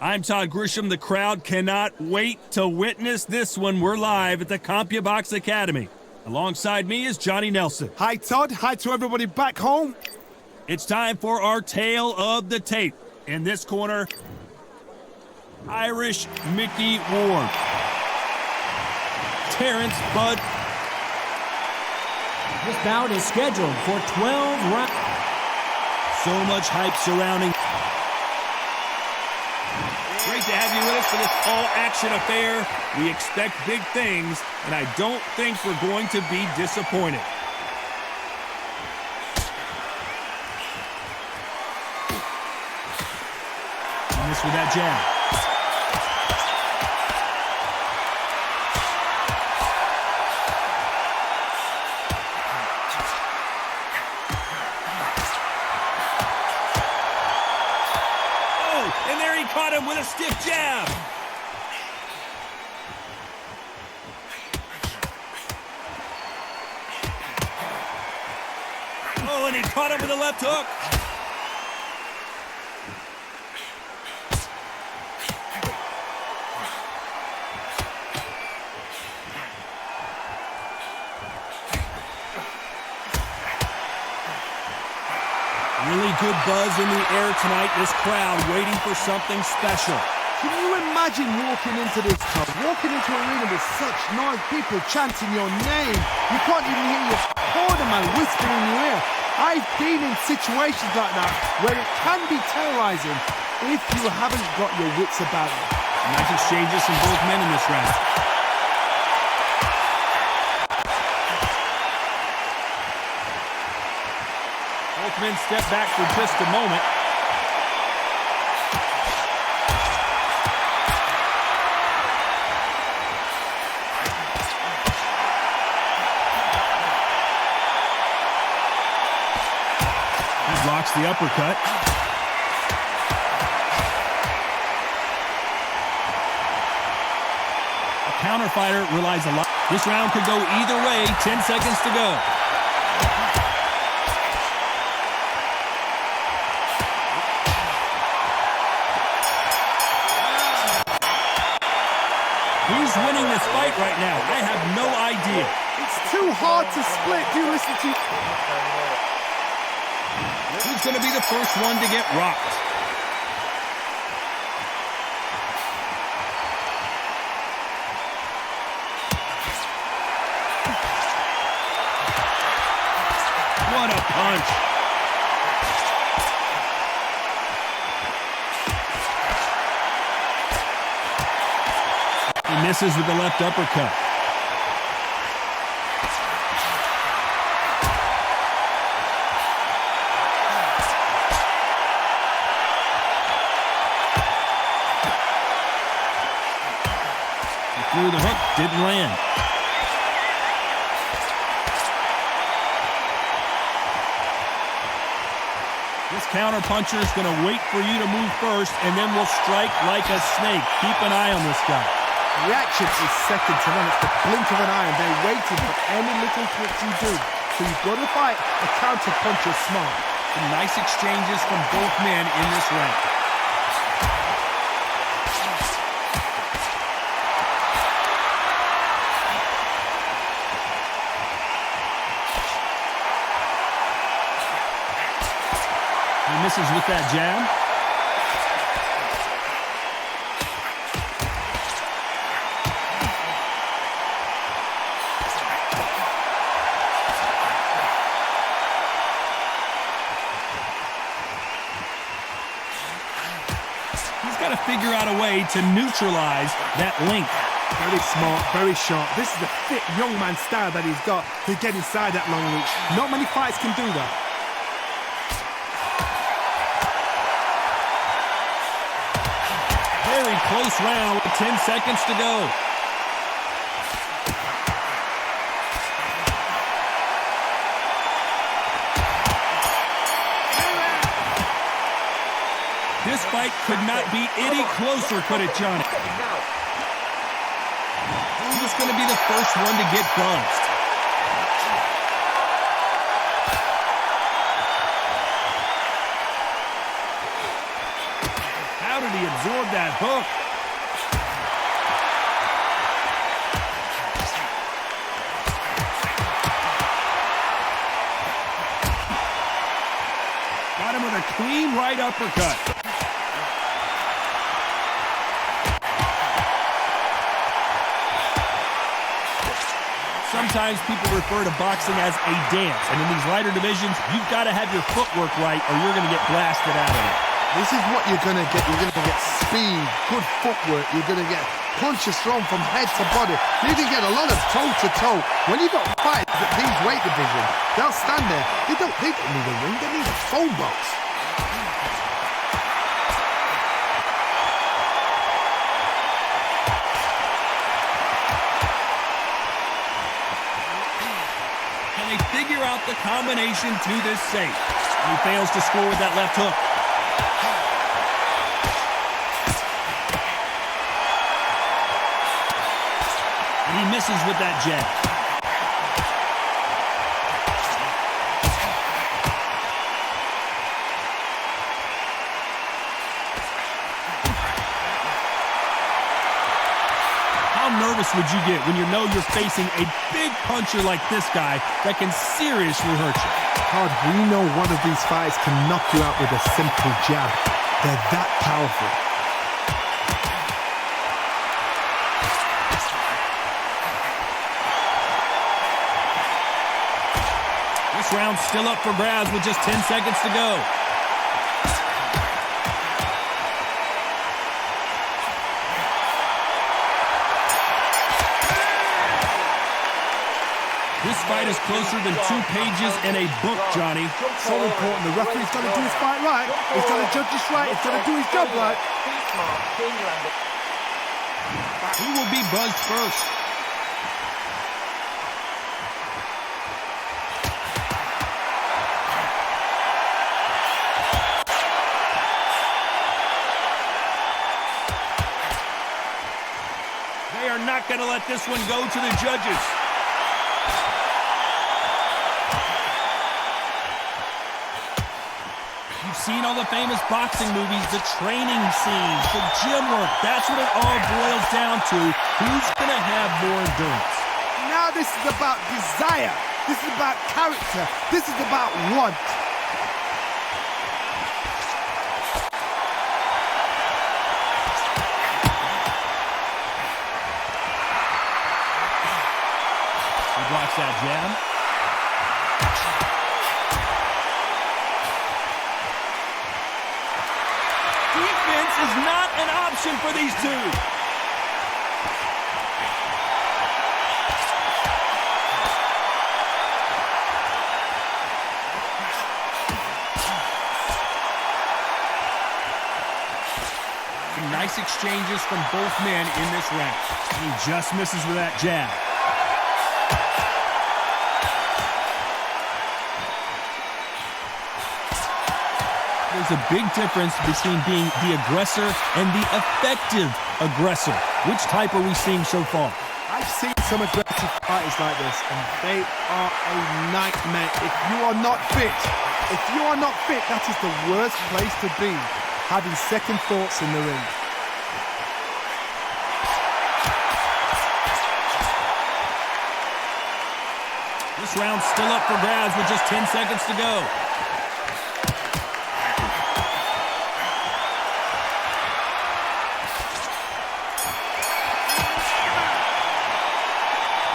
I'm Todd Grisham. The crowd cannot wait to witness this one. We're live at the CompuBox Academy. Alongside me is Johnny Nelson. Hi, Todd. Hi to everybody back home. It's time for our tale of the tape. In this corner, Irish Micky Ward. Terrance Bud. This bout is scheduled for 12 rounds. So much hype surrounding. Great to have you with us for this all-action affair. We expect big things, and I don't think we're going to be disappointed. And this with that jab. And there he caught him with a stiff jab. Oh, and he caught him with a left hook. Really good buzz in the air tonight. This crowd waiting for something special. Can you imagine walking into this club, walking into an arena with such noise, people chanting your name? You can't even hear your cornerman whispering in your ear. I've been in situations like that where it can be terrorizing if you haven't got your wits about you. Nice exchanges from both men in this round. Both men step back for just a moment. He blocks the uppercut. A counter fighter relies a lot. This round could go either way. 10 seconds to go. Who's winning this fight right now? I have no idea. It's too hard to split. Do you listen to... Who's going to be the first one to get rocked? What a punch. He misses with the left uppercut. He threw the hook, didn't land. This counter puncher is going to wait for you to move first, and then will strike like a snake. Keep an eye on this guy. Reaction is second to none. It's the blink of an eye, and they're waiting for any little twitch you do. So you've got to fight a counter puncher smart. Some nice exchanges from both men in this round. He misses with that jab. He's got to figure out a way to neutralize that link. Very smart, very sharp. This is the fit young man style that he's got to get inside that long reach. Not many fights can do that. Very close round with 10 seconds to go. This fight could not be any closer, could it, Johnny? Who's going to be the first one to get buzzed? How did he absorb that hook. Got him with a clean right uppercut. Sometimes people refer to boxing as a dance, and in these lighter divisions, you've got to have your footwork right or you're going to get blasted out of it. This is what you're going to get. You're going to get speed, good footwork. You're going to get punches thrown from head to body. You're going to get a lot of toe-to-toe. When you've got fighters at these weight divisions, they'll stand there. They don't need a ring. They need a phone box. They figure out the combination to this safe. He fails to score with that left hook. And he misses with that jab. How nervous would you get when you know you're facing a big puncher like this guy that can seriously hurt you? Todd, we know one of these fighters can knock you out with a simple jab. They're that powerful. This round's still up for grabs with just 10 seconds to go. This fight is closer than 2 pages in a book, Johnny. So important. The referee's got to do his fight right. He's got to judge this right. He's got to do his job right. Who will be buzzed first? They are not going to let this one go to the judges. You've seen all the famous boxing movies, the training scenes, the gym work. That's what it all boils down to. Who's going to have more endurance? Now this is about desire. This is about character. This is about want. He blocks that jab. Defense is not an option for these two. Some nice exchanges from both men in this round. And he just misses with that jab. There's a big difference between being the aggressor and the effective aggressor. Which type are we seeing so far? I've seen some aggressive fighters like this, and they are a nightmare. If you are not fit, that is the worst place to be, having second thoughts in the ring. This round's still up for grabs with just 10 seconds to go.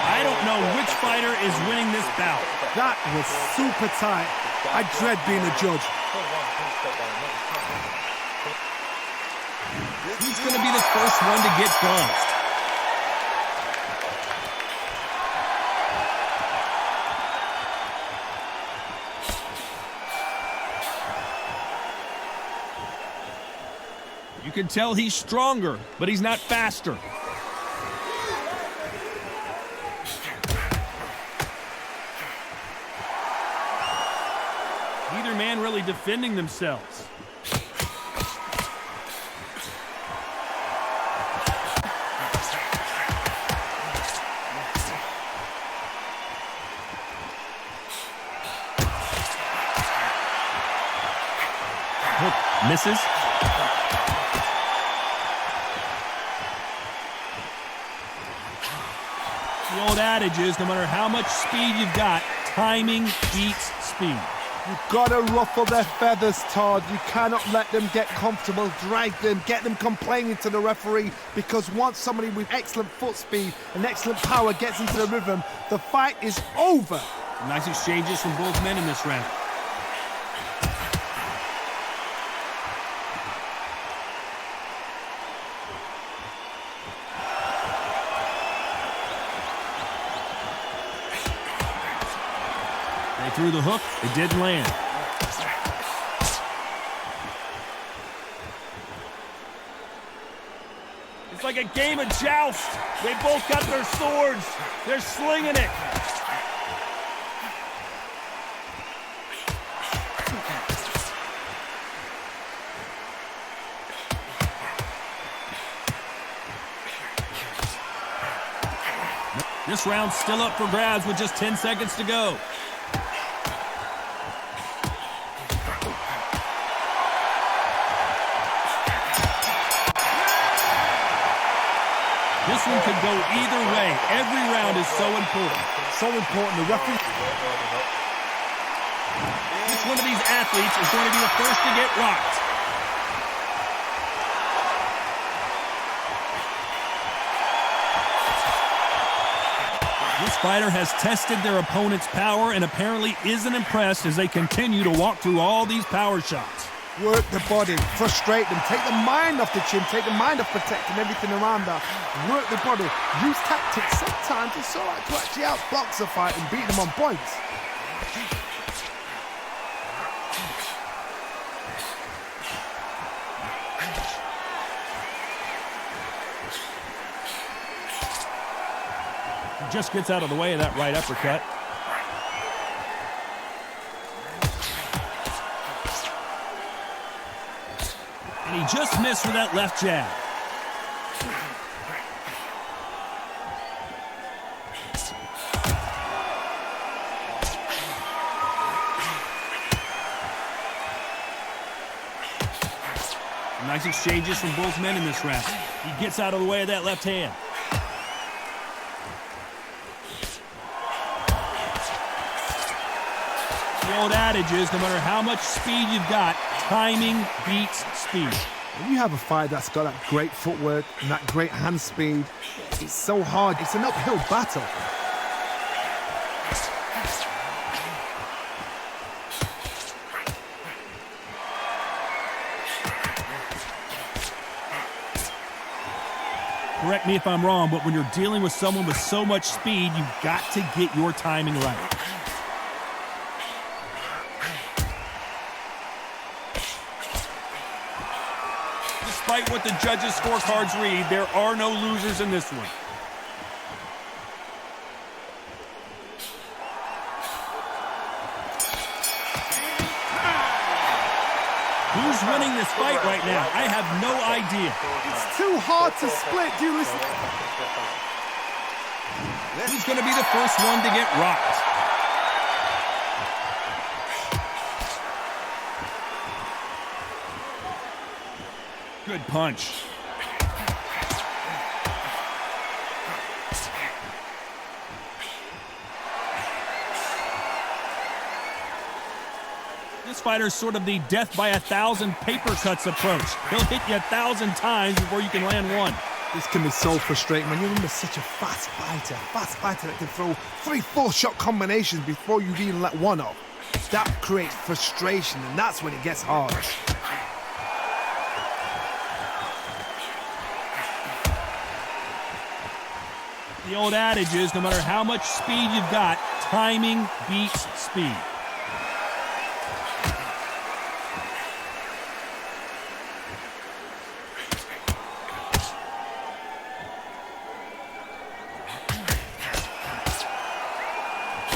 I don't know which fighter is winning this bout. That was super tight. I dread being a judge. Who's going to be the first one to get buzzed? You can tell he's stronger, but he's not faster. Neither man really defending themselves. Hook misses. The old adage is, no matter how much speed you've got, timing beats speed. You've got to ruffle their feathers, Todd. You cannot let them get comfortable, drag them, get them complaining to the referee, because once somebody with excellent foot speed and excellent power gets into the rhythm, the fight is over. Nice exchanges from both men in this round. They threw the hook, it didn't land. It's like a game of joust. They both got their swords. They're slinging it. This round's still up for grabs with just 10 seconds to go. This one could go either way. Every round is so important. So important. The referee. Which one of these athletes is going to be the first to get rocked? This fighter has tested their opponent's power and apparently isn't impressed as they continue to walk through all these power shots. Work the body, frustrate them, take the mind off the chin, take the mind off protecting everything around that. Work the body, use tactics. Sometimes it's all right to actually outbox a fight and beat them on points. He just gets out of the way of that right uppercut. And he just missed with that left jab. Nice exchanges from both men in this round. He gets out of the way of that left hand. The old adage is, no matter how much speed you've got, timing beats speed. When you have a fight that's got that great footwork and that great hand speed, it's so hard. It's an uphill battle. Correct me if I'm wrong, but when you're dealing with someone with so much speed, you've got to get your timing right. Despite what the judges' scorecards read, there are no losers in this one. Who's winning this fight right now? I have no idea. It's too hard to split. Do you listen? Who's going to be the first one to get rocked? Good punch. This fighter's sort of the death by 1,000 paper cuts approach. He'll hit you 1,000 times before you can land one. This can be so frustrating when you're under such a fast fighter that can throw 3-4 shot combinations before you even let one off. That creates frustration, and that's when it gets hard. The old adage is, no matter how much speed you've got, timing beats speed.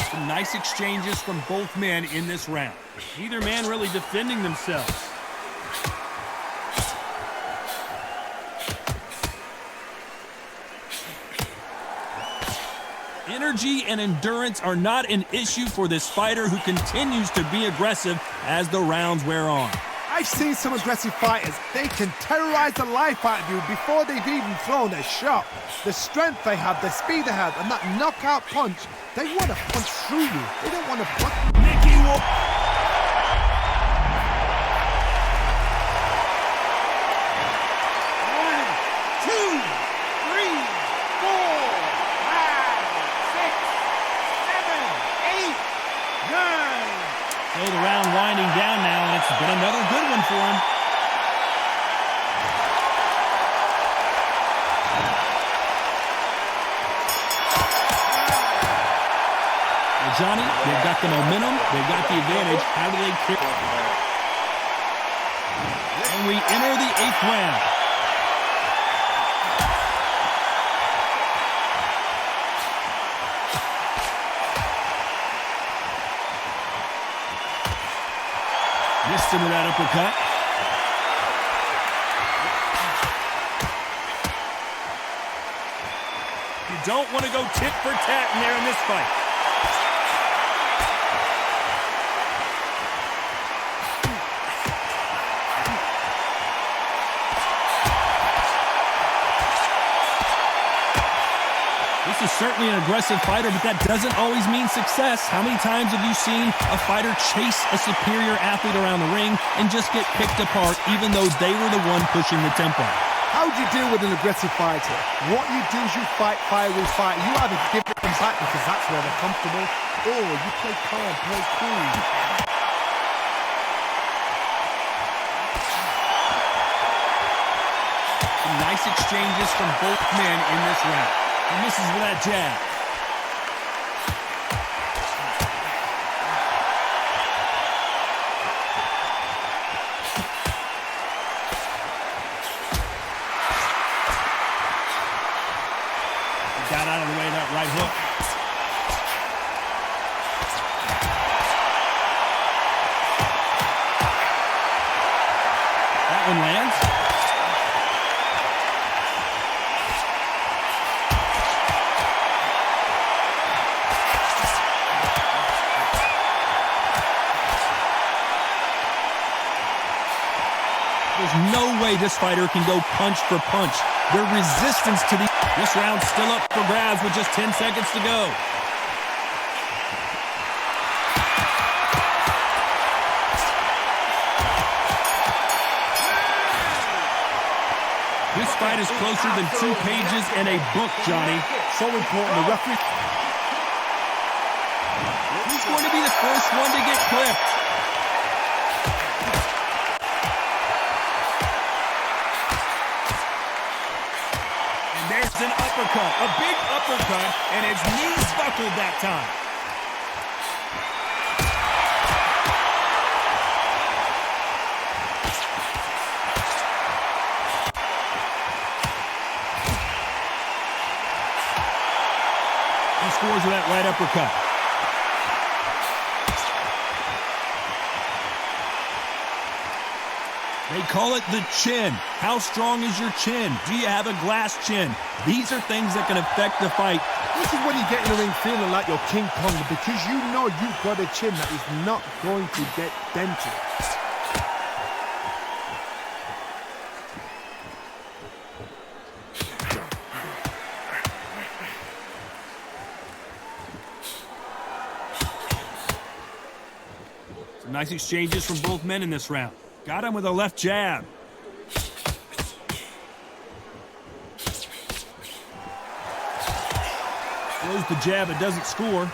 Some nice exchanges from both men in this round. Neither man really defending themselves. Energy and endurance are not an issue for this fighter who continues to be aggressive as the rounds wear on. I I've seen some aggressive fighters. They can terrorize the life out of you before they've even thrown a shot. The strength they have, the speed they have, and that knockout punch, they want to punch through you. They don't want to block. Micky will... 1, 2, 3, 4, 5, 6, 7, 8, 9. So the round winding down now, and it's been another good one for him. Well, Johnny, they've got the momentum, they've got the advantage. How do they kick? And we enter the 8th round. Missed him with that uppercut. You don't want to go tit for tat in there in this fight. This is certainly an aggressive fighter, but that doesn't always mean success. How many times have you seen a fighter chase a superior athlete around the ring and just get picked apart even though they were the one pushing the tempo? How do you deal with an aggressive fighter? What you do is you fight fire with fire. You either give them back because that's where they're comfortable, or you play calm, play cool. Some nice exchanges from both men in this round. He misses with that jab. He got out of the way of that right hook. That one lands. There's no way this fighter can go punch for punch. Their resistance to this round's still up for grabs with just 10 seconds to go. This fight is closer than 2 pages in a book, Johnny. So important, the referee. Who's going to be the first one to get clipped? There's an uppercut, a big uppercut, and his knees buckled that time. He scores with that right uppercut. They call it the chin. How strong is your chin? Do you have a glass chin? These are things that can affect the fight. This is when you get in the ring feeling like you're King Kong because you know you've got a chin that is not going to get dented. Some nice exchanges from both men in this round. Got him with a left jab. Throws the jab, it doesn't score.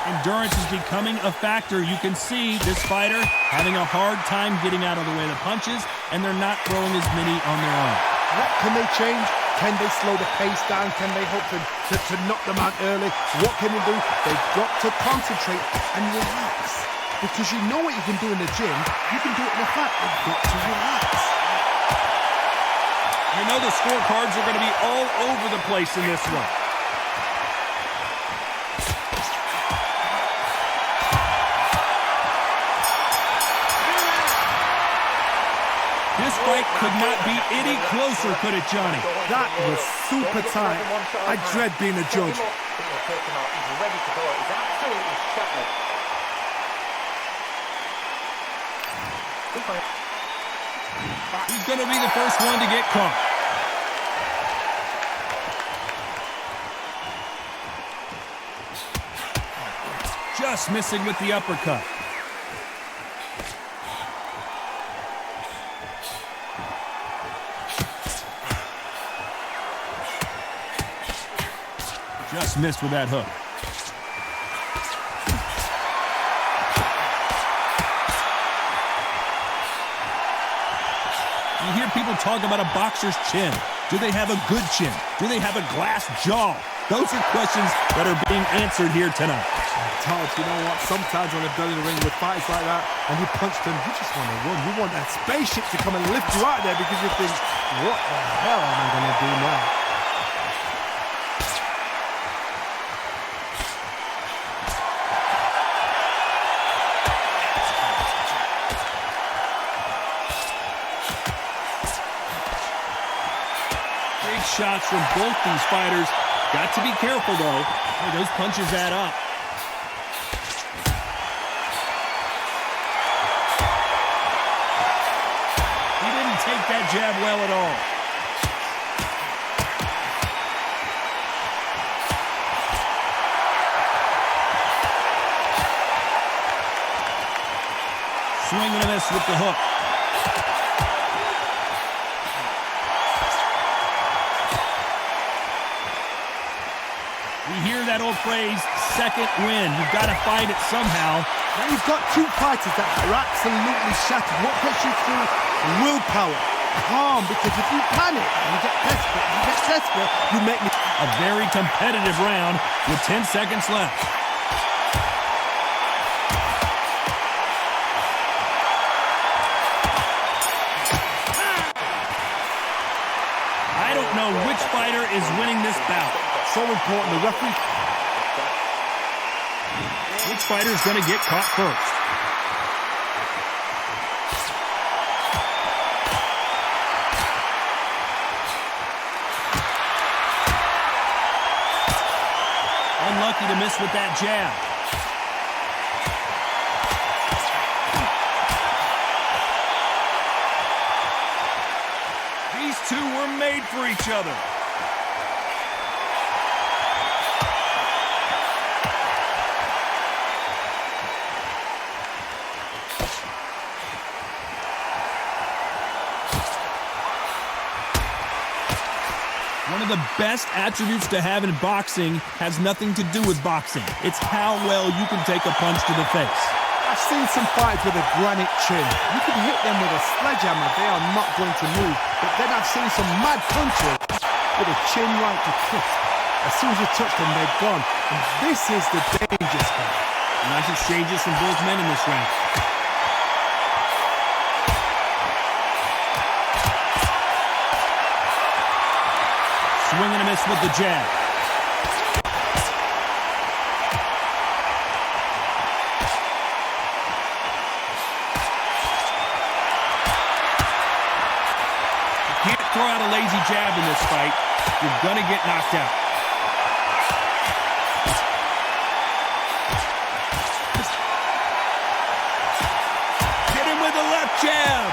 Endurance is becoming a factor. You can see this fighter having a hard time getting out of the way of the punches, and they're not throwing as many on their own. What can they change? Can they slow the pace down? Can they hope to knock them out early? What can they do? They've got to concentrate and relax. Because you know what you can do in the gym, you can do it in the fight. You've got to relax. You know the scorecards are going to be all over the place in this one. This This fight could not be any closer, could it, Johnny? That was super tight. I dread being a judge. He's ready to go. He's absolutely shattered. He's going to be the first one to get caught. Just missing with the uppercut. Just missed with that hook. You hear people talk about a boxer's chin. Do they have a good chin? Do they have a glass jaw? Those are questions that are being answered here tonight. Todd, you know what? Sometimes on the belly of the ring with fights like that, and you punch them, you just want to run. You want that spaceship to come and lift you out there because you think, what the hell am I going to do now? Big shots from both these fighters. Got to be careful, though. Hey, those punches add up. He didn't take that jab well at all. Swing and a miss with the hook. We hear that old phrase, second win. You've got to find it somehow. Now you've got two fighters that are absolutely shattered. What gets you through? Willpower. Calm, because if you panic and you get desperate, you make me... A very competitive round with 10 seconds left. I don't know which fighter is winning this bout. So important, the referee... Which fighter's going to get caught first? Unlucky to miss with that jab. These two were made for each other. One of the best attributes to have in boxing has nothing to do with boxing. It's how well you can take a punch to the face. I've seen some fights with a granite chin. You can hit them with a sledgehammer, they are not going to move. But then I've seen some mad punchers with a chin right to crisp. As soon as you touch them, they're gone. And this is the danger spot. Nice exchanges from both men in this round. Swing and a miss with the jab. You can't throw out a lazy jab in this fight. You're going to get knocked out. Get him with a left jab.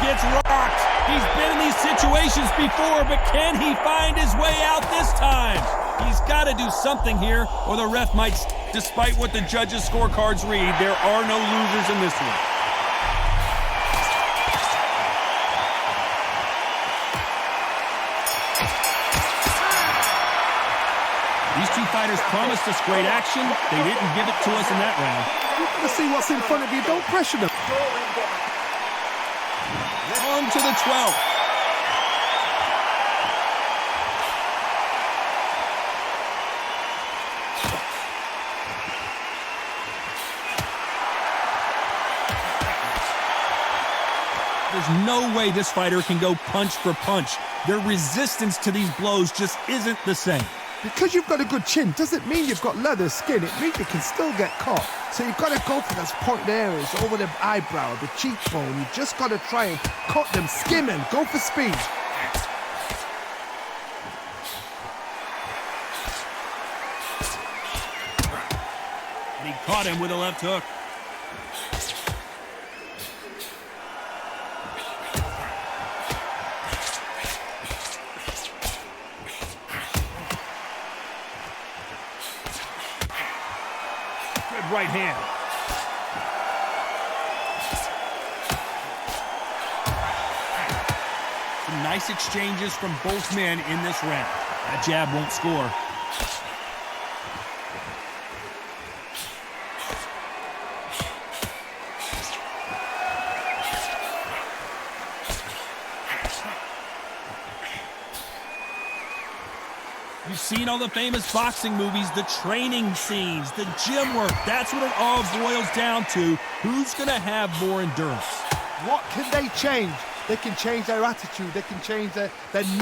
Gets rocked. He's been in these situations before, but can he find his way out this time? He's got to do something here, or the ref might, despite what the judges' scorecards read, there are no losers in this one. These two fighters promised us great action. They didn't give it to us in that round. Let's see what's in front of you. Don't pressure them. On to the 12th. There's no way this fighter can go punch for punch. Their resistance to these blows just isn't the same. Because you've got a good chin doesn't mean you've got leather skin. It means you can still get caught. So you've got to go for those point areas over the eyebrow, the cheekbone. You just got to try and cut them, skim them, go for speed. And he caught him with a left hook. Right hand. Some nice exchanges from both men in this round. That jab won't score. You've seen all the famous boxing movies, the training scenes, the gym work. That's what it all boils down to. Who's going to have more endurance? What can they change? They can change their attitude. They can change their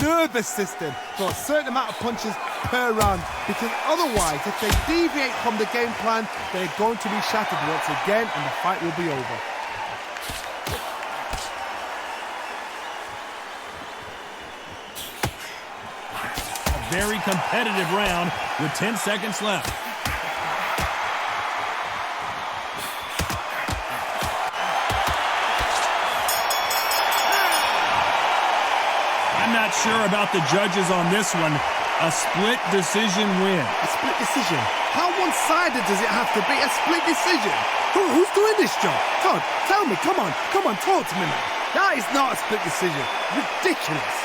nervous system for a certain amount of punches per round. Because otherwise, if they deviate from the game plan, they're going to be shattered once again and the fight will be over. Very competitive round with 10 seconds left. I'm not sure about the judges on this one. A split decision win. A split decision? How one-sided does it have to be? A split decision? Who's doing this job? Todd, tell me, come on, talk to me now. That is not a split decision. Ridiculous.